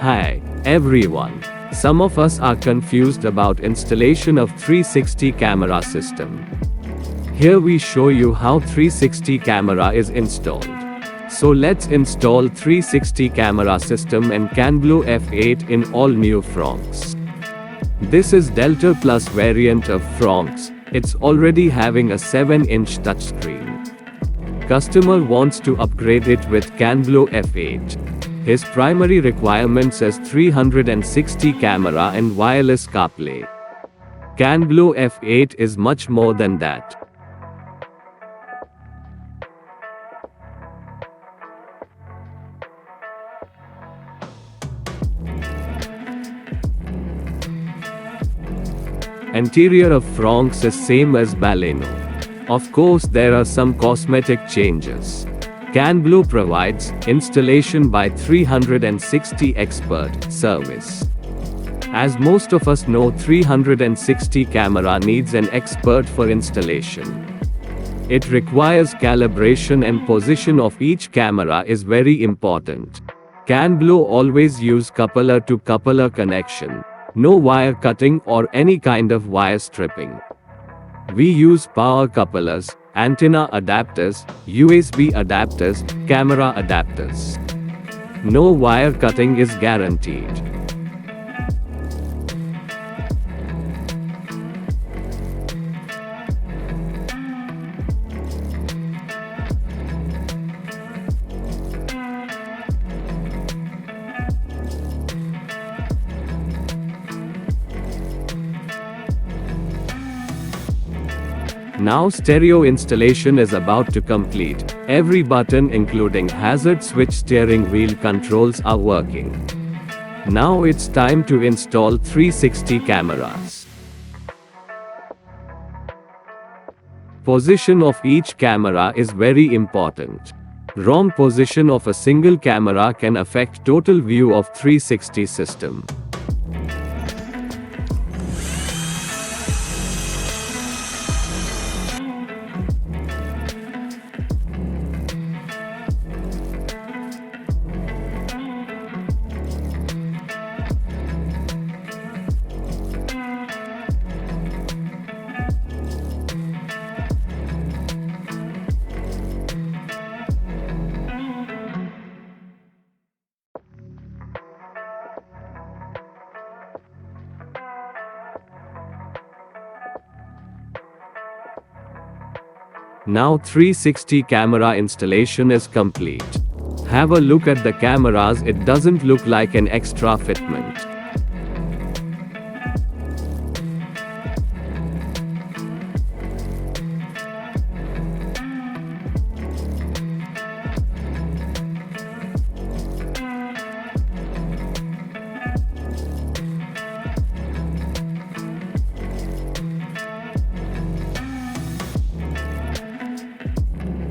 Hi, everyone. Some of us are confused about installation of 360 camera system. Here we show you how 360 camera is installed. So let's install 360 camera system and Canblo F8 in all new Francs. This is Delta Plus variant of Francs. It's already having a 7-inch touchscreen. Customer wants to upgrade it with Canblo F8. His primary requirements is 360 camera and wireless CarPlay. Canblo F8 is much more than that. Interior of Francs is same as Baleno. Of course there are some cosmetic changes. Canblo provides installation by 360 expert service. As most of us know, 360 camera needs an expert for installation. It requires calibration and position of each camera is very important. Canblo always use coupler to coupler connection. No wire cutting or any kind of wire stripping. We use power couplers, antenna adapters, USB adapters, camera adapters. No wire cutting is guaranteed. Now stereo installation is about to complete. Every button including hazard switch steering wheel controls are working. Now it's time to install 360 cameras. Position of each camera is very important. Wrong position of a single camera can affect total view of 360 system. Now 360 camera installation is complete. Have a look at the cameras, it doesn't look like an extra fitment.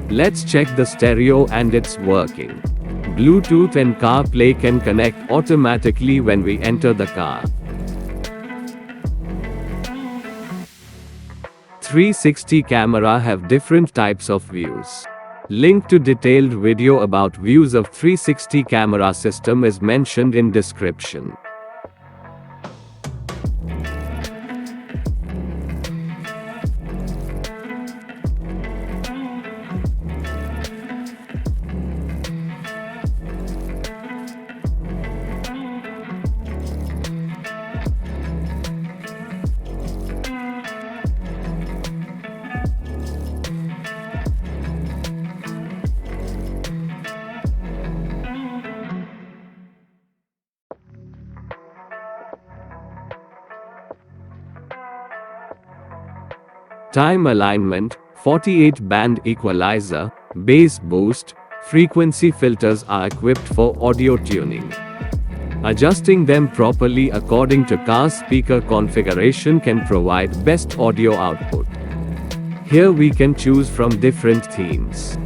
Let's check the stereo and it's working. Bluetooth and CarPlay can connect automatically when we enter the car. 360 camera have different types of views. Link to detailed video about views of 360 camera system is mentioned in description. Time alignment, 48-band equalizer, bass boost, frequency filters are equipped for audio tuning. Adjusting them properly according to car speaker configuration can provide best audio output. Here we can choose from different themes.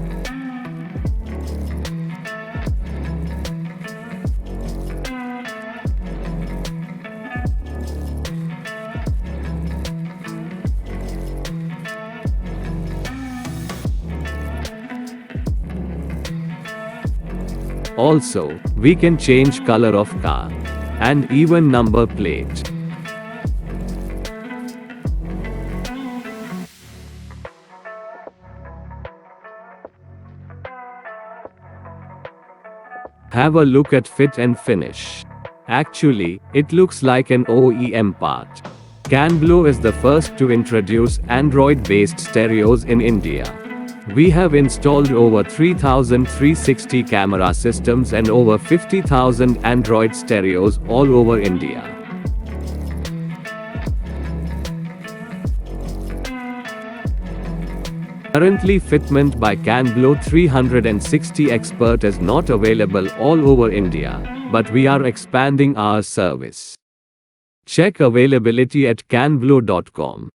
Also, we can change color of car and even number plate. Have a look at fit and finish. Actually, it looks like an OEM part. Canblo is the first to introduce Android-based stereos in India. We have installed over 3,360 camera systems and over 50,000 Android stereos all over India. Currently, fitment by Canblo 360 Expert is not available all over India, but we are expanding our service. Check availability at canblo.com.